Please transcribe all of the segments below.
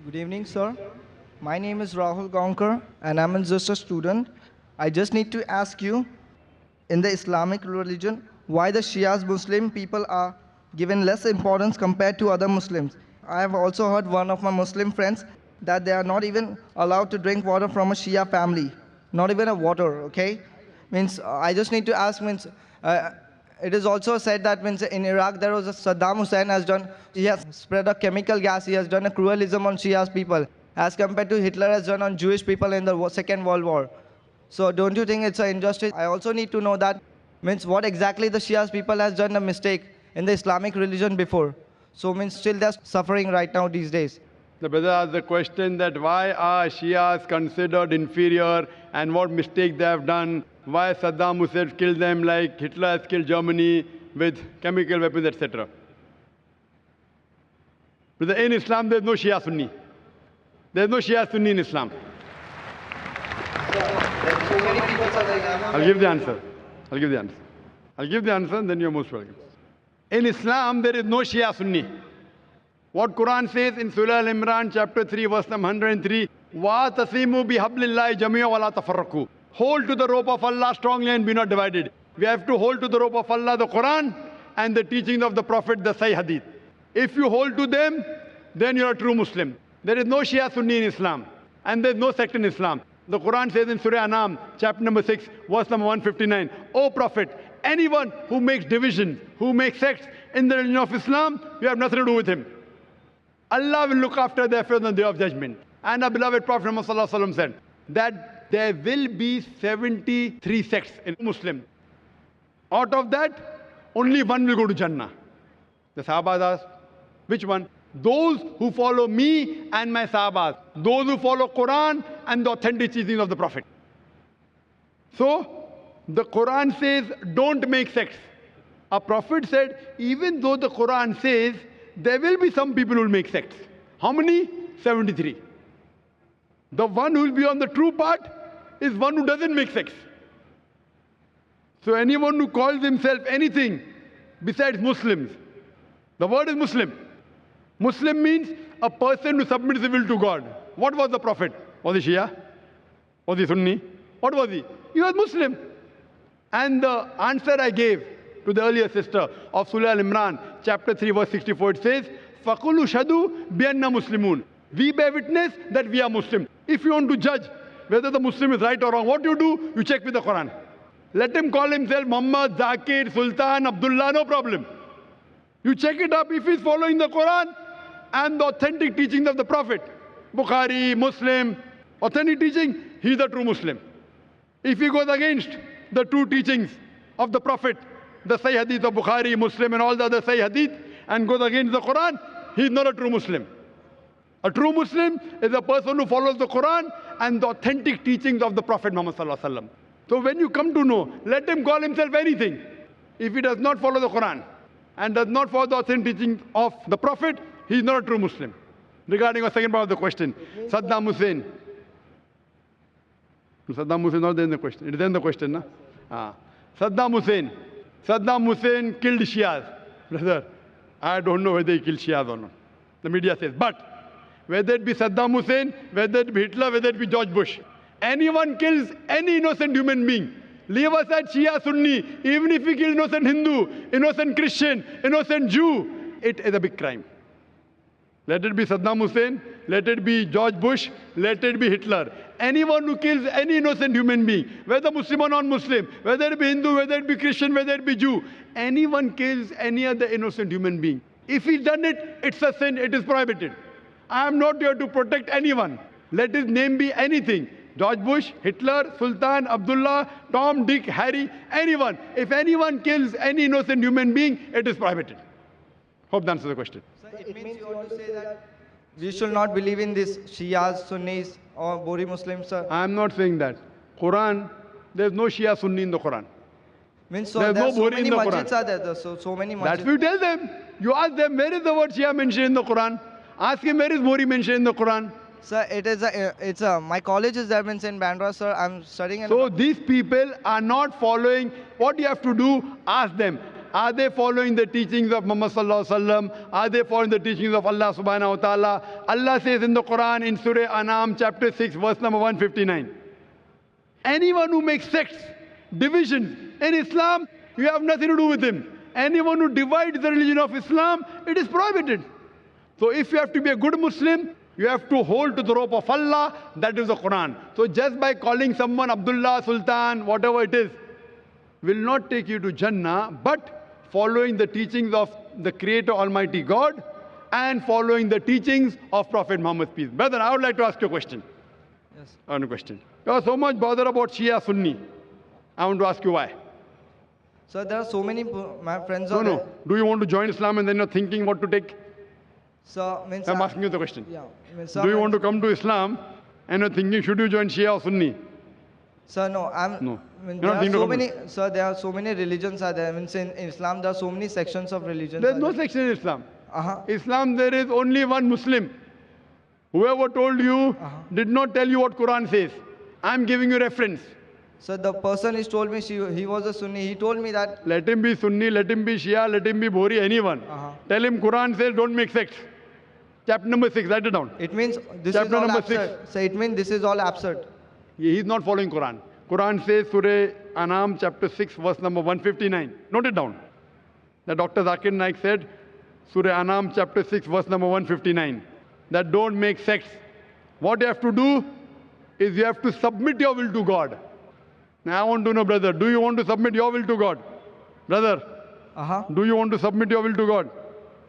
Good evening, sir. My name is Rahul Gaonkar, and I'm just a student. I just need to ask you, in the Islamic religion, why the Shia Muslim people are given less importance compared to other Muslims. I have also heard one of my Muslim friends that they are not even allowed to drink water from a Shia family, not even a water. Okay, means I just need to ask. Uh, it is also said that means in Iraq there was a Saddam Hussein has done. He has spread a chemical gas. He has done a cruelism on Shia people, as compared to Hitler has done on Jewish people in the Second World War. So don't you think it's an injustice? I also need to know that means what exactly the Shia people has done a mistake in the Islamic religion before. So means still they're suffering right now these days. The brother asked the question that why are Shias considered inferior and what mistake they have done, why Saddam Hussein killed them like Hitler has killed Germany with chemical weapons, etc. Brother, in Islam there is no Shia Sunni. There is no Shia Sunni in Islam. I'll give the answer. I'll give the answer. I'll give the answer and then you're most welcome. In Islam there is no Shia Sunni. What Quran says in Surah Al-Imran chapter 3 verse number 103, وَاتَصِمُوا بِحَبْلِ اللَّهِ جَمِيعًا وَلَا تَفَرَّقُوا. Hold to the rope of Allah strongly and be not divided. We have to hold to the rope of Allah, the Quran, and the teachings of the Prophet, the Sahih Hadith. If you hold to them, then you're a true Muslim. There is no Shia Sunni in Islam, and there's no sect in Islam. The Quran says in Surah Anam, chapter number 6, verse number 159, O Prophet, anyone who makes division, who makes sects in the religion of Islam, you have nothing to do with him. Allah will look after their affairs on the day of judgment. And our beloved Prophet Muhammad said that there will be 73 sects in Muslim. Out of that, only one will go to Jannah. The Sahabas asked, which one? Those who follow me and my Sahabas. Those who follow Quran and the authentic teachings of the Prophet. So, the Quran says, don't make sects. Our Prophet said, even though the Quran says, there will be some people who will make sects. How many? 73. The one who will be on the true path is one who doesn't make sects. So anyone who calls himself anything besides Muslims, the word is Muslim. Muslim means a person who submits his will to God. What was the Prophet? Was he Shia? Was he Sunni? What was he? He was Muslim. And the answer I gave to the earlier sister of Surah Al-Imran, chapter 3, verse 64, it says, فَقُلُوا شَهَدُوا بِأَنَّا مُسْلِمُونَ. We bear witness that we are Muslim. If you want to judge whether the Muslim is right or wrong, what you do? You check with the Quran. Let him call himself Muhammad, Zakir, Sultan, Abdullah, no problem. You check it up if he's following the Quran and the authentic teachings of the Prophet. Bukhari, Muslim, authentic teaching, he's a true Muslim. If he goes against the true teachings of the Prophet, the Sahih Hadith of Bukhari, Muslim and all the other Sahih Hadith, and goes against the Quran, he's not a true Muslim. A true Muslim is a person who follows the Quran and the authentic teachings of the Prophet Muhammad Sallallahu Alaihi Wasallam. So when you come to know, let him call himself anything. If he does not follow the Quran and does not follow the authentic teaching of the Prophet, he is not a true Muslim. Regarding the second part of the question, Saddam Hussein. Saddam Hussein is not there in the question. It is in the question, na? Saddam Hussein. Saddam Hussein killed Shias. Brother, I don't know whether he killed Shias or not. The media says. But whether it be Saddam Hussein, whether it be Hitler, whether it be George Bush, anyone kills any innocent human being, leave aside Shia Sunni, even if he kills innocent Hindu, innocent Christian, innocent Jew, it is a big crime. Let it be Saddam Hussein, let it be George Bush, let it be Hitler. Anyone who kills any innocent human being, whether Muslim or non-Muslim, whether it be Hindu, whether it be Christian, whether it be Jew, anyone kills any other innocent human being. If he's done it, it's a sin, it is prohibited. I am not here to protect anyone. Let his name be anything. George Bush, Hitler, Sultan, Abdullah, Tom, Dick, Harry, anyone. If anyone kills any innocent human being, it is prohibited. Hope that answers the question. So it means you want to say that we should not believe in this Shias, Sunnis or Bori Muslims, sir? I am not saying that. Quran, there is no Shia Sunni in the Quran. Means so There's no so Bori many in the masjids Quran. are there, so many masjids. That's what you tell them. You ask them, where is the word Shia mentioned in the Quran? Ask him, where is Bori mentioned in the Quran? Sir, my college is there means in Bandra, sir. I'm studying in So these people are not following. What you have to do, ask them. Are they following the teachings of Muhammad sallallahu alaihi wasallam? Are they following the teachings of Allah subhanahu wa ta'ala? Allah says in the Quran, in Surah An'am chapter 6, verse number 159. Anyone who makes sects, divisions in Islam, you have nothing to do with him. Anyone who divides the religion of Islam, it is prohibited. So if you have to be a good Muslim, you have to hold to the rope of Allah, that is the Quran. So just by calling someone Abdullah, Sultan, whatever it is, will not take you to Jannah, but following the teachings of the Creator Almighty God and following the teachings of Prophet Muhammad, peace. Brother, I would like to ask you a question. Yes. One question. You are so much bothered about Shia Sunni. I want to ask you why. So there are so many, my friends No, are no. there. Do you want to join Islam and then you're thinking what to take? So, means I'm asking you the question. Yeah. Do you want to come to Islam and you're thinking, should you join Shia or Sunni? Sir, no, No. Means You're there not are thinking so of many, sir, there are so many religions are there. Means in Islam, there are so many sections of religions. There's no section in Islam. Uh-huh. Islam, there is only one Muslim. Whoever told you did not tell you what Quran says. I'm giving you reference. So the person who told me he was a Sunni, he told me that. Let him be Sunni, let him be Shia, let him be Bhori, anyone. Tell him Quran says don't make sects. Chapter number 6, write it down. It means this Chapter is all number absurd. 6. So it means this is all absurd. He's not following Quran. Quran says Surah An'am chapter 6 verse number 159. Note it down. The Dr. Zakir Naik said, Surah An'am chapter 6 verse number 159, that don't make sects. What you have to do is you have to submit your will to God. Now I want to know, brother, do you want to submit your will to God? Brother, do you want to submit your will to God?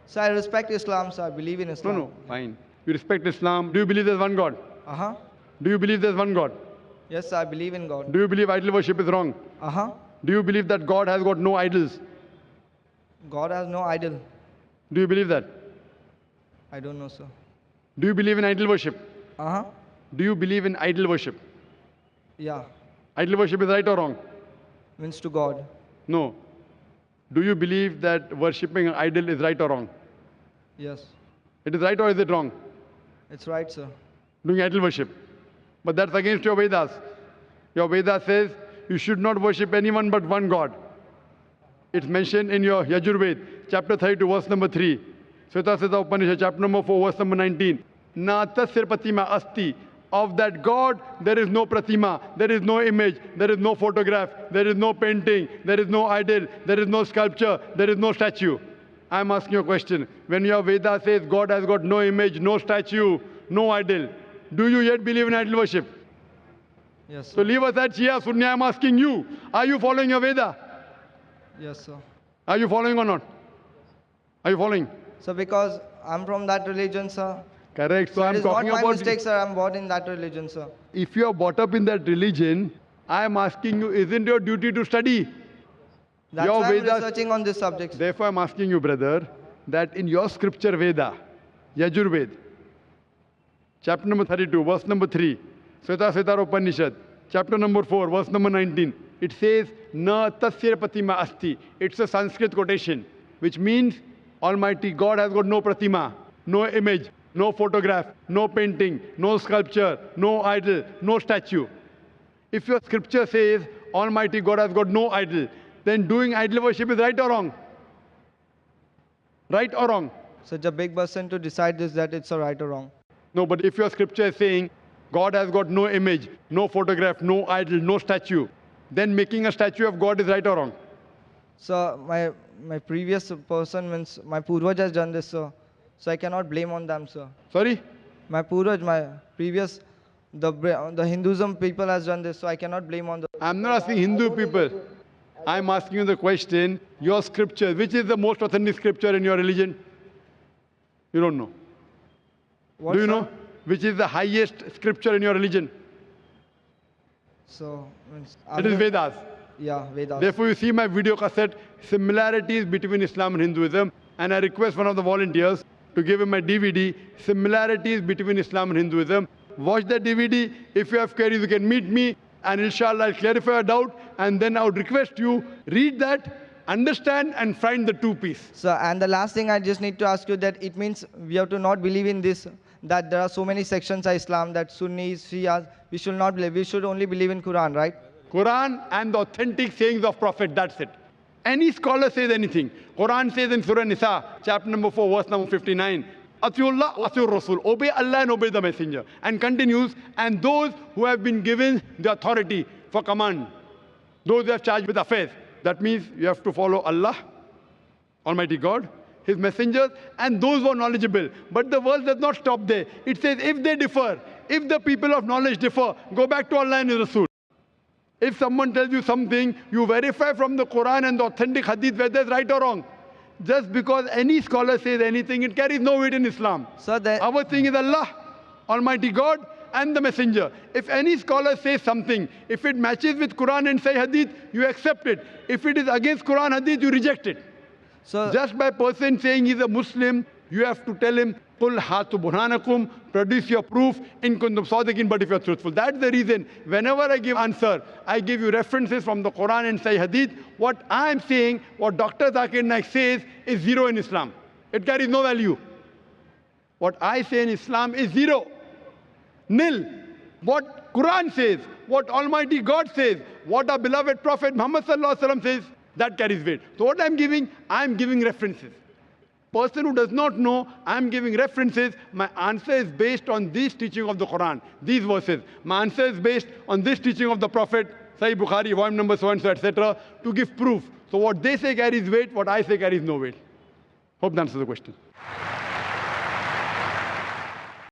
So I respect Islam, sir. I believe in Islam. No, fine. You respect Islam. Do you believe there's one God? Do you believe there's one God? Yes, sir, I believe in God. Do you believe idol worship is wrong? Do you believe that God has got no idols? God has no idol. Do you believe that? I don't know, sir. Do you believe in idol worship? Do you believe in idol worship? Yeah. Idol worship is right or wrong? Means to God. No. Do you believe that worshipping an idol is right or wrong? Yes. It is right or is it wrong? It's right, sir. Doing idol worship. But that's against your Vedas. Your Vedas says you should not worship anyone but one God. It's mentioned in your Yajurved, chapter 32, verse number 3. Sveta Sveta Upanishad, chapter number 4, verse number 19. Na tasir pratima asti. Of that God, there is no pratima, there is no image, there is no photograph, there is no painting, there is no idol, there is no sculpture, there is no statue. I'm asking you a question. When your Veda says God has got no image, no statue, no idol, do you yet believe in idol worship? Yes, sir. So leave aside Shia, Sunni, I'm asking you, are you following your Veda? Yes, sir. Are you following or not? Are you following? So because I'm from that religion, sir. Correct. So It I'm is not talking my about, mistake, sir. I'm born in that religion, sir. if you are brought up in that religion, I am asking you, isn't your duty to study? That's Your why I'm Vedas- researching on this subject. Therefore, I'm asking you, brother, that in your scripture Veda, Yajurved, chapter number 32, verse number 3, Sveta Sveta Upanishad, chapter number 4, verse number 19, it says, Na tasya pratima asti. It's a Sanskrit quotation, which means Almighty God has got no pratima, no image, no photograph, no painting, no sculpture, no idol, no statue. If your scripture says Almighty God has got no idol, then doing idol worship is right or wrong? Right or wrong? Such a big person to decide this, that it's a right or wrong. No, but if your scripture is saying God has got no image, no photograph, no idol, no statue, then making a statue of God is right or wrong? So my previous person means my Purvaj has done this, sir. So I cannot blame on them, sir. Sorry? My Purvaj, my previous, the Hinduism people has done this, so I cannot blame on the. I'm not asking Hindu people. I'm asking you the question, your scripture, which is the most authentic scripture in your religion? You don't know. What, Do you sir? know which is the highest scripture in your religion? So means It is Vedas. Yeah, Vedas. Therefore, you see my video cassette, similarities between Islam and Hinduism, and I request one of the volunteers to give him my DVD, similarities between Islam and Hinduism. Watch that DVD. If you have queries, you can meet me, and inshallah, I'll clarify your doubt, and then I would request you, read that, understand, and find the two-piece. So, and the last thing I just need to ask you that it means we have to not believe in this, that there are so many sections of Islam, that Sunnis, Shias, we should not believe. We should only believe in Quran, right? Quran and the authentic sayings of Prophet, that's it. Any scholar says anything. Quran says in Surah Nisa, chapter number 4, verse number 59, Atiullah, Atiur Rasul. Obey Allah and obey the messenger. And continues, and those who have been given the authority for command, those who have charged with affairs. That means you have to follow Allah, Almighty God, His messengers, and those who are knowledgeable. But the verse does not stop there. It says, if they differ, if the people of knowledge differ, go back to Allah and His Rasul. If someone tells you something, you verify from the Quran and the authentic hadith whether it's right or wrong. Just because any scholar says anything, it carries no weight in Islam. So our thing is Allah, Almighty God, and the messenger. If any scholar says something, if it matches with Quran and Sahih hadith, you accept it. If it is against Quran hadith, you reject it. So just by person saying he's a Muslim, you have to tell him, Qul hatu burhanakum, produce your proof in kuntum sadiqin, but if you're truthful. That's the reason whenever I give answer, I give you references from the Quran and Sahih hadith. What I'm saying, what Dr. Zakir Naik says is zero in Islam. It carries no value. What I say in Islam is zero. Nil. What Quran says, what Almighty God says, what our beloved Prophet Muhammad sallallahu alaihi wasallam says, that carries weight. So what I'm giving references. Person who does not know, I'm giving references. My answer is based on this teaching of the Quran, these verses. My answer is based on this teaching of the Prophet, Sahih Bukhari, volume number so and so, etc., to give proof. So what they say carries weight, what I say carries no weight. Hope that answers the question.